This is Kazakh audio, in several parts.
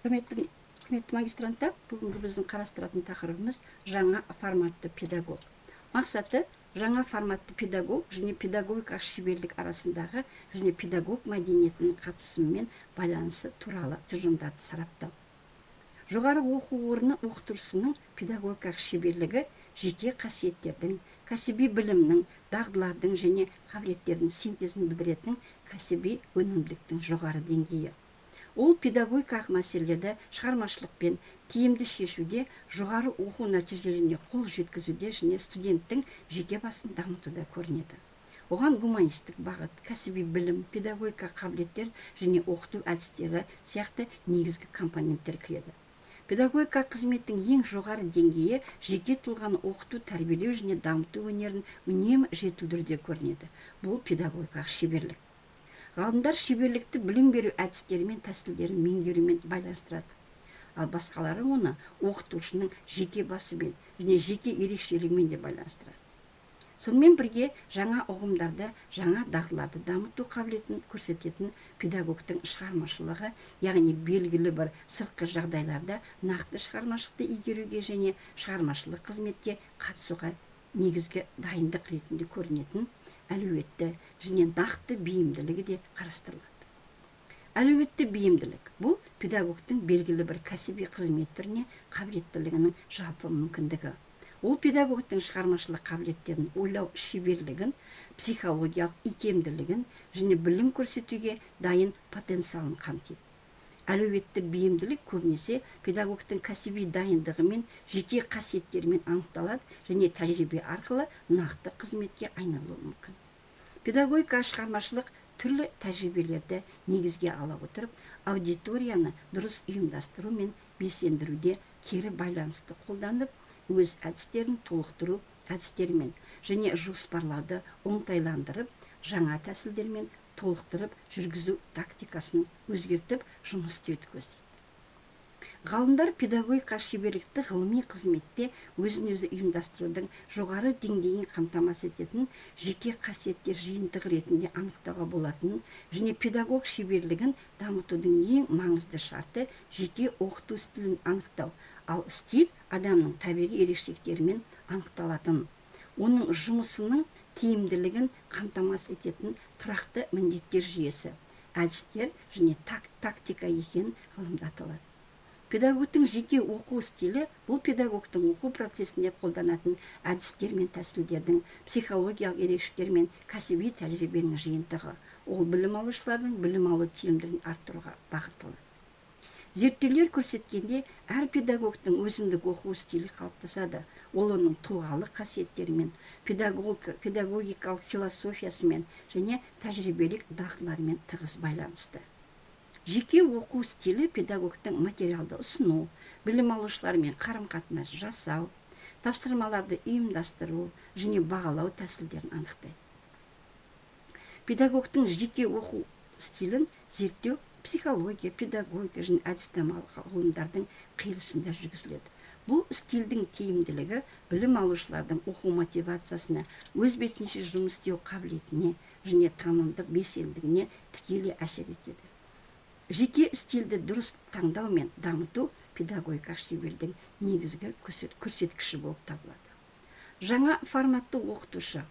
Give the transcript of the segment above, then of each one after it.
Құрметті магистранттар, бүгінгі біздің қарастыратын тақырыбымыз жаңа форматты педагог. Мақсаты жаңа форматты педагог және педагогикалық шеберлік арасындағы және педагог мәдениетінің қатысымымен байланысы туралы тұжырымдарды сараптау. Жоғары оқу орны оқытушысының педагогикалық шеберлігі жеке қасиеттердің, кәсіби білімнің, дағдылардың және қабілеттердің синтезін білдіретін кәсіби өнімділіктің жоғары деңгейі. Ол педагогикалық мәселелерді шығармашылықпен тиімді шешуде, жоғары оқу нәтижелеріне қол жеткізуде және студенттің жеке басын дамытуда көрінеді. Оған гуманистік бағыт, кәсіби білім, педагогика қабілеттер және оқыту әдістері сияқты негізгі компоненттер кіреді. Педагогика қызметтің ең жоғары деңгейі жеке тұлғаны оқыту, тәрбиелеу және дамыту өнерін үнемі жетілдіруде көрінеді. Бұл педагогикалық шеберлік. Ғалымдар шеберлікті білім беру әдістері мен тәсілдерін меңгерумен байланыстырады. Ал басқалары оны оқытушының жеке басымен және жеке ерекшелігімен де байланыстырады. Сонымен бірге жаңа ұғымдарды, жаңа дағдыларды дамыту қабілетін көрсететін педагогтың шығармашылығы, яғни белгілі бір сыртқы жағдайларда нақты шығармашылықты игеруге және шығармашылық қызметке қатысуға негізгі дайындық ретінде көрінетін әлеуетті және нақты бейімділігі де қарастырылады. Әлеуетті бейімділік бұл педагогтың белгілі бір кәсіби қызмет түріне қабілеттілігінің жалпы мүмкіндігі. Ол педагогтың шығармашылық қабілеттерін ойлау шеберлігін, психологиялық икемділігін және білім көрсетуге дайын потенциалын қамтиды. Әлеуетті бейімділік көбінесе педагогтың кәсіби дайындығы мен жеке қасиеттерімен анықталады және тәжірибе арқылы нақты қызметке айналуы мүмкін. Педагогика шығармашылық түрлі тәжірибелерді негізге ала отырып, аудиторияны дұрыс ұйымдастыру мен белсендіруде кері байланысты қолданып, өз әдістерін толықтыру әдістерімен және жоспарлауды оңтайландырып, жаңа тәсілдермен толықтырып жүргізу тактикасын өзгертіп жұмыс істеуді көздейді. Ғалымдар педагогика шеберлікті ғылыми қызметте өзін-өзі ұйымдастырудың жоғары деңгейін қамтамасыз ететін жеке қасиеттер жиынтығы ретінде анықтауға болатынын және педагог шеберлігін дамытудың ең маңызды шарты жеке оқыту стилін анықтау, ал стиль адамның табиғи ерекшеліктерімен анықталатын, оның жұмысының тиімділігін қамтамасыз ететін тұрақты міндеттер жүйесі, әдістер және тактика екенін ғылымда аталады. Педагогтың жеке оқу стилі бұл педагогтың оқу процесінде қолданатын әдістер мен тәсілдердің психологиялық ерекшеліктер мен кәсіби тәжірибенің жиынтығы. Ол білім алушылардың білім алу тиімділігін арттыруға бағытталады. Зерттеулер көрсеткенде, әр педагогтың өзіндік оқу стилі қалыптасады. Ол оның тұлғалық қасиеттерімен, педагогикалық философиясымен және тәжірибелік дағдыларымен тығыз байланысты. Жеке оқу стилі педагогтың материалды ұсыну, білім алушылармен қарым-қатынас жасау, тапсырмаларды ұйымдастыру және бағалау тәсілдерін анықтайды. Педагогтың жеке оқу стилін зерттеу психология, педагогика және әдіснамалық ғылымдардың қиылысында жүргізіледі. Бұл стильдің тиімділігі білім алушылардың оқу мотивациясына, өз бетінше жұмыс істеу қабілетіне және танымдық белсенділігіне тікелей әсер етеді. Жеке стильді дұрыс таңдау мен дамыту педагогикалық шеберліктің негізгі көрсеткіші болып табылады. Жаңа форматты оқытушы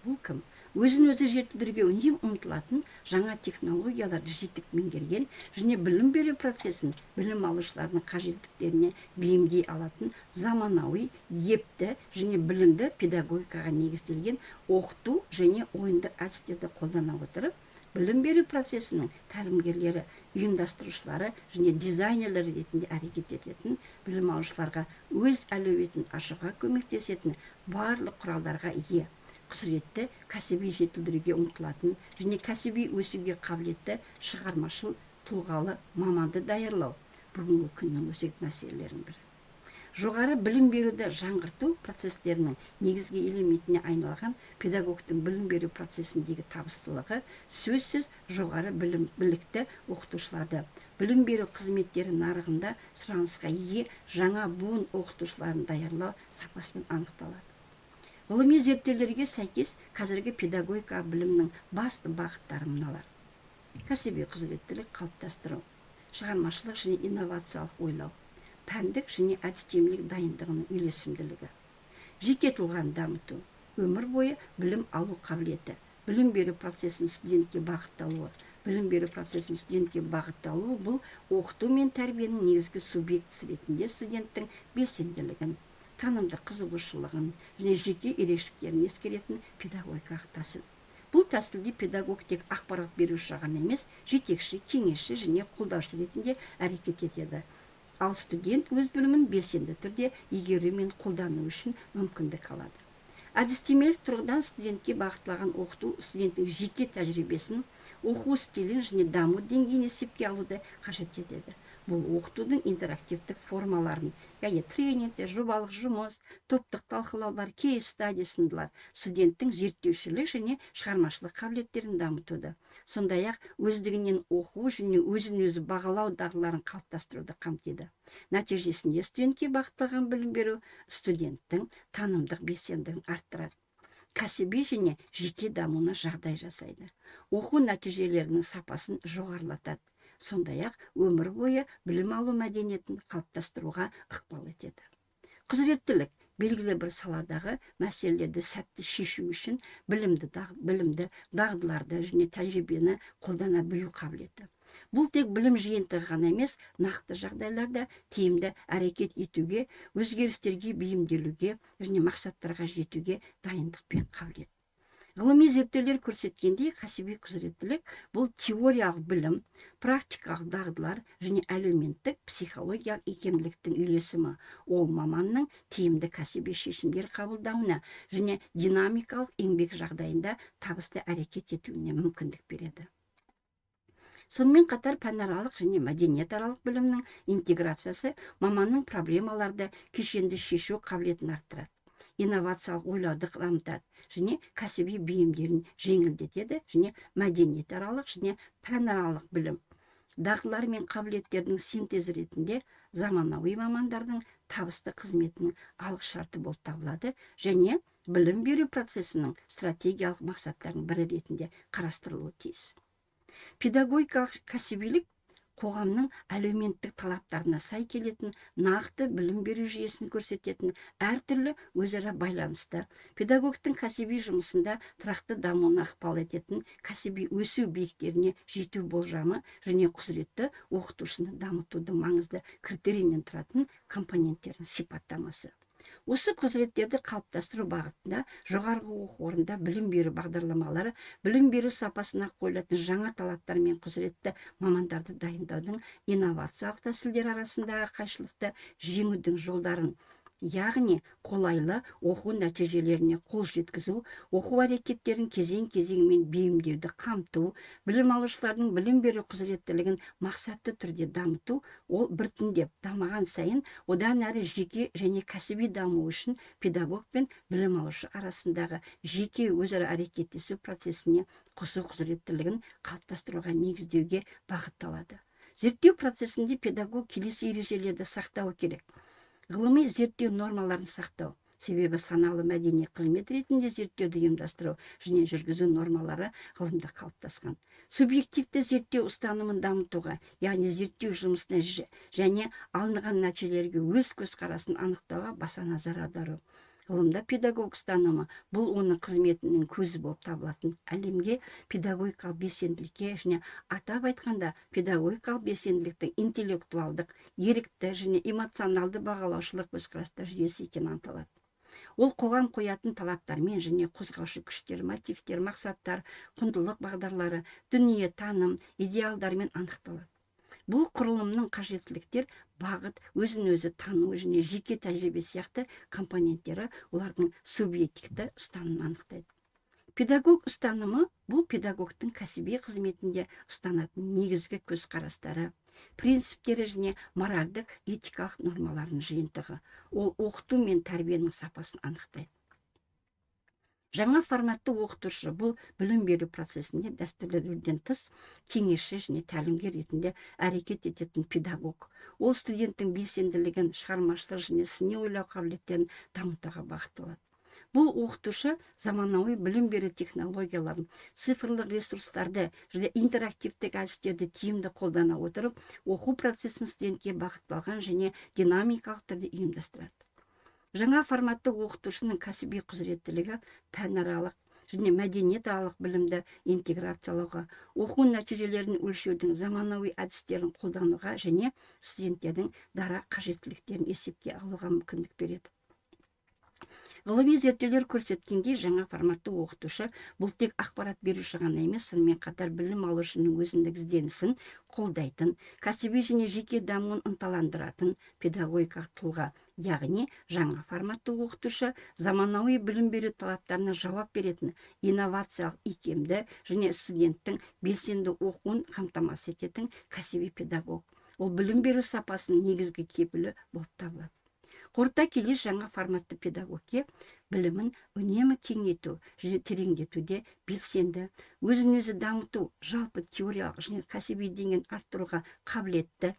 бұл кім? Өзін-өзі жетілдіруге үнемі ұмтылатын, жаңа технологияларды жетік меңгерген және білім беру процесін білім алушылардың қажеттіліктеріне бейімдей алатын заманауи, епті және білімді педагогикаға негізделген оқыту және ойындық әдістерді қолдана отырып, білім беру процесінің тәлімгерлері, ұйымдастырушылары және дизайнерлер ретінде әрекет ететін, білім алушыларға өз әлеуетін ашуға көмектесетін барлық құралдарға ие, құзыретті кәсіби жетілдіруге ұмтылатын және кәсіби өсуге қабілетті шығармашыл тұлғалы маманды даярлау бүгінгі күннің өзекті мәселелерінің бірі. Жоғары білім беруді жаңғырту процестерінің негізгі элементіне айналған педагогтың білім беру процесіндегі табыстылығы сөзсіз жоғары білікті оқытушыларды, білім беру қызметтері нарығында сұранысқа ие жаңа буын оқытушыларын даярлау сапасымен анықталады. Ғылыми зерттеулерге сәйкес қазіргі педагогика білімнің басты бағыттары мыналар: кәсіби құзыреттілік қалыптастыру, шығармашылық және инновациялық ойлау, пәндік және әдістемелік дайындығының үйлесімділігі, жеке тұлғаны дамыту, өмір бойы білім алу қабілеті, білім беру процесін студентке бағытталуы. Білім беру процесін студентке бағытталуы бұл оқыту мен тәрбиенің негізгі субъектісі ретінде студенттің белсенділігін, танымдық қызығушылығын және жеке ерекшеліктерін ескеретін педагогикалық тәсіл. Бұл тәсілде педагог тек ақпарат беруші ғана емес, жетекші, кеңесші және қолдаушы ретінде әрекет етеді. Ал студент өз білімін белсенді түрде игеру мен қолдану үшін мүмкіндік алады. Әдістемелік тұрғыдан студентке бағытталған оқыту студенттің жеке тәжірибесін, оқу стилін және даму деңгейін есепке алуды қажет етеді. Бұл оқытудың интерактивтік формаларын, яғни тренингтер, жобалық жұмыс, топтық талқылаулар, кейс стади сындылар студенттің зерттеушілік және шығармашылық қабілеттерін дамытуды. Сондай-ақ өздігінен оқу және өзін-өзі бағалау дағдыларын қалыптастыруды қамтиды. Нәтижесінде студентке бағытталған білім беру студенттің танымдық белсенділігін арттырады, кәсіби және жеке дамуына жағдай жасайды, оқу нәтижелерінің сапасын жоғарылатады, сондай-ақ өмір бойы білім алу мәдениетін қалыптастыруға ықпал етеді. Құзыреттілік белгілі бір саладағы мәселелерді сәтті шешу үшін білімді дағдыларды және тәжірибені қолдана білу қабілеті. Бұл тек білім жиынтығы ғана емес, нақты жағдайларда тиімді әрекет етуге, өзгерістерге бейімделуге және мақсаттарға жетуге дайындық пен қабілет. Ғылыми зерттеулер көрсеткендей, кәсіби құзыреттілік бұл теориялық білім, практикалық дағдылар және әлеуметтік психологиялық икемділіктің үйлесімі. Ол маманның тиімді кәсіби шешімдер қабылдауына және динамикалық еңбек жағдайында табысты әрекет етуіне мүмкіндік береді. Сонымен қатар пәнаралық және мәдениетаралық білімнің интеграциясы маманның проблемаларды кешенді шешу қабілетін арттырады, инновациялық ойлауды дамытады және кәсіби бейімдерін жеңілдетеді және мәдениетаралық және пәнаралық білім дағдылары мен қабілеттердің синтезі ретінде заманауи мамандардың табысты қызметінің алғышарты болып табылады және білім беру процесінің стратегиялық мақсаттарының бірі ретінде қарастырылуы тиіс. Педагогикалық кәсібилік қоғамның әлеуметтік талаптарына сай келетін нақты білім беру жүйесін көрсететін әртүрлі өзара байланысты, педагогтың кәсіби жұмысында тұрақты дамуына ықпал ететін кәсіби өсу биіктеріне жету болжамы және құзыретті оқытушыны дамытудың маңызды критерийінен тұратын компоненттердің сипаттамасы. Осы құзыреттерді қалыптастыру бағытында жоғарғы оқу орнында білім беру бағдарламалары білім беру сапасына қойылатын жаңа талаптар мен құзыретті мамандарды дайындаудың инновациялық тәсілдері арасындағы қайшылықты жеңудің жолдарын, яғни қолайлы оқу нәтижелеріне қол жеткізу, оқу әрекеттерін кезең-кезеңмен бейімдеуді қамту, білім алушылардың білім беру құзыреттілігін мақсатты түрде дамыту, ол біртіндеп дамыған сайын одан әрі жеке және кәсіби даму үшін педагог пен білім алушы арасындағы жеке өзара әрекеттесу процесіне қосу құзыреттілігін қалыптастыруға негіздеуге бағытталады. Зерттеу процесінде педагог келесі ережелерді сақтауы керек. Ғылыми зерттеу нормаларын сақтау, себебі саналы мәдени қызмет ретінде зерттеуді ұйымдастыру және жүргізу нормалары ғылымда қалыптасқан. Субъективті зерттеу ұстанымын дамытуға, яғни зерттеу жұмысына және алынған нәтижелерге өз көзқарасын анықтауға баса назар аудару. Ғылымда педагог ұстанымы бұл оның қызметінің көзі болып табылатын әлемге педагогикалық белсенділікке және атап айтқанда педагогикалық белсенділіктің интеллектуалдық, ерікті және эмоционалды бағалаушылық көзқарастар жүйесі екені анықталады. Ол қоғам қоятын талаптармен және қозғаушы күштер, мотивтер, мақсаттар, құндылық бағдарлары, дүние, таным, идеалдармен анықталады. Бұл құрылымның қажеттіліктер, бағыт, өзін-өзі тану және жеке тәжірибе сияқты компоненттері олардың субъективті ұстанымын анықтайды. Педагог ұстанымы бұл педагогтың кәсіби қызметінде ұстанатын негізгі көзқарастары, принциптері және моральдық этикалық нормалардың жиынтығы. Ол оқыту мен тәрбиенің сапасын анықтайды. Жаңа форматты оқытушы бұл білім беру процесінде дәстүрлі рөлден тыс кеңесші және тәлімгер ретінде әрекет ететін педагог. Ол студенттің белсенділігін, шығармашылық және сыни ойлау қабілеттерін дамытуға бағытталады. Бұл оқытушы заманауи білім беру технологияларын, цифрлық ресурстарды және интерактивтік әдістерді тиімді қолдана отырып, оқу процесін студентке бағытталған және динамикалық түрде ұйымдастырады. Жаңа форматты оқытушының кәсіби құзыреттілігі пәнаралық және мәдениетаралық білімді интеграциялауға, оқу нәтижелерін өлшеудің заманауи әдістерін қолдануға және студенттердің дара қажеттіліктерін есепке алуға мүмкіндік береді. Ғылыми зерттеулер көрсеткендей, жаңа форматты оқытушы бұл тек ақпарат беруші ғана емес, сонымен қатар білім алушының өзіндік ізденісін қолдайтын, кәсіби және жеке дамуын ынталандыратын педагогикалық тұлға. Яғни, жаңа форматты оқытушы заманауи білім беру талаптарына жауап беретін, инновациялық, икемді және студенттің белсенді оқуын қамтамасыз ететін кәсіби педагог. Ол білім беру сапасының негізгі кепілі болып табылады. Қорыта келе, жаңа форматты педагогке білімін үнемі кеңейту және тереңдетуде белсенді, өзін-өзі дамыту, жалпы теориялық және кәсіби деңгейін арттыруға қабілетті,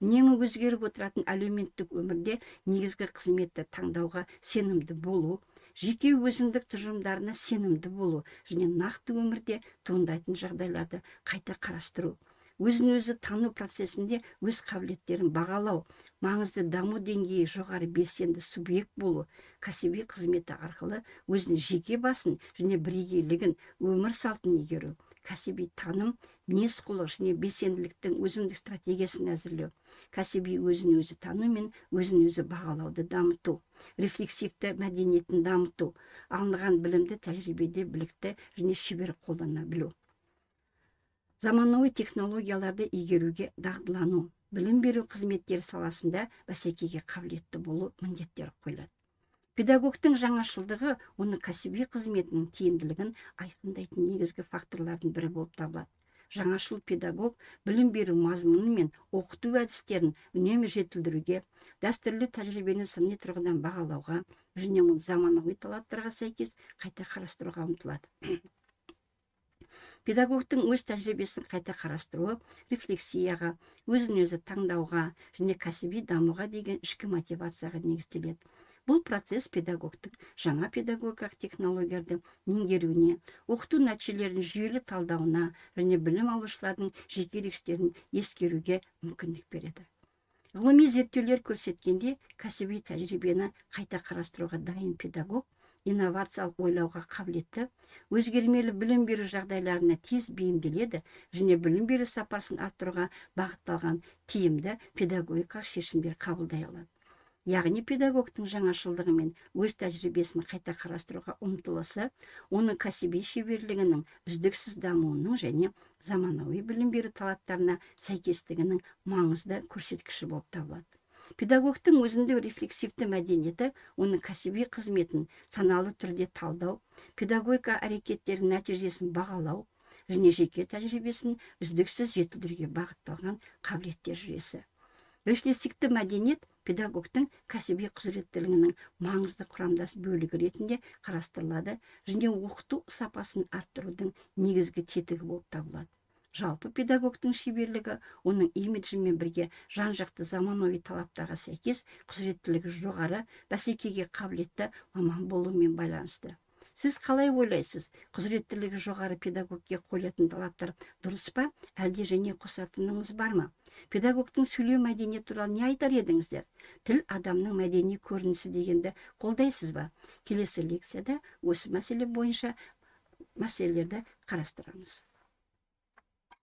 үнемі өзгеріп отыратын әлеуметтік өмірде негізгі қызметті таңдауға сенімді болу, жеке өзіндік тұжырымдарына сенімді болу және нақты өмірде туындайтын жағдайларды қайта қарастыру, өзін-өзі тану процесінде өз қабілеттерін бағалау, маңызды даму деңгейі жоғары белсенді субъект болу, кәсіби қызметі арқылы өзінің жеке басын және бірегейлігін, өмір салтын игеру, кәсіби таным, мінез-құлық және белсенділіктің өзіндік стратегиясын әзірлеу, кәсіби өзін-өзі тану мен өзін-өзі бағалауды дамыту, рефлексивті мәдениетін дамыту, алынған білімді тәжірибеде білікті және шебер қолдана білу. Заманауи технологияларды игеруге дағдылану, білім беру қызметтері саласында бәсекеге қабілетті болу міндеттер қойылады. Педагогтың жаңашылдығы оны кәсіби қызметінің тиімділігін айқындайтын негізгі факторлардың бірі болып табылады. Жаңашыл педагог білім беру мазмұны мен оқыту әдістерін үнемі жетілдіруге, дәстүрлі тәжірибені сыни тұрғыдан бағалауға және оны заманауи талаптарға сәйкес қайта қарастыруға ұмтылады. Педагогтың өз тәжірибесін қайта қарастыруы рефлексияға, өзін-өзі таңдауға және кәсіби дамуға деген ішкі мотивацияға негізделеді. Бұл процесс педагогтың жаңа педагогикалық технологияларды меңгеруіне, оқыту нәтижелерін жүйелі талдауына және білім алушылардың жеке ерекшеліктерін ескеруге мүмкіндік береді. Ғылыми зерттеулер көрсеткенде, кәсіби тәжірибені қайта қарастыруға дайын педагог инновациялық ойлауға қабілетті, өзгермелі білім беру жағдайларына тез бейімделеді және білім беру сапасын арттыруға бағытталған тиімді педагогикалық шешімдер қабылдай алады. Яғни педагогтың жаңашылдығы мен өз тәжірибесін қайта қарастыруға ұмтылысы, оның кәсіби шеберлігінің үздіксіз дамуының және заманауи білім беру талаптарына сәйкестігінің маңызды көрсеткіші болып табылады. Педагогтың өзіндік рефлексивті мәдениеті оның кәсіби қызметін саналы түрде талдау, педагогика әрекеттерінің нәтижесін бағалау және жеке тәжірибесін үздіксіз жетілдіруге бағытталған қабілеттер жүйесі. Рефлексивті мәдениет педагогтың кәсіби құзыреттілігінің маңызды құрамдас бөлігі ретінде қарастырылады және оқыту сапасын арттырудың негізгі тетігі болып табылады. Жалпы педагогтың шеберлігі оның имиджімен бірге жан-жақты заманауи талаптарға сәйкес құзыреттілігі жоғары, бәсекеге қабілетті маман болумен байланысты. Сіз қалай ойлайсыз? Құзыреттілігі жоғары педагогке қойылатын талаптар дұрыс па, әлде және қосатыныңыз бар ма? Педагогтың сөйлеу мәдениеті туралы не айтар едіңіздер? Тіл адамның мәдени көрінісі дегенді қолдайсыз ба? Келесі лекцияда осы мәселе бойынша мәселелерді қарастырамыз.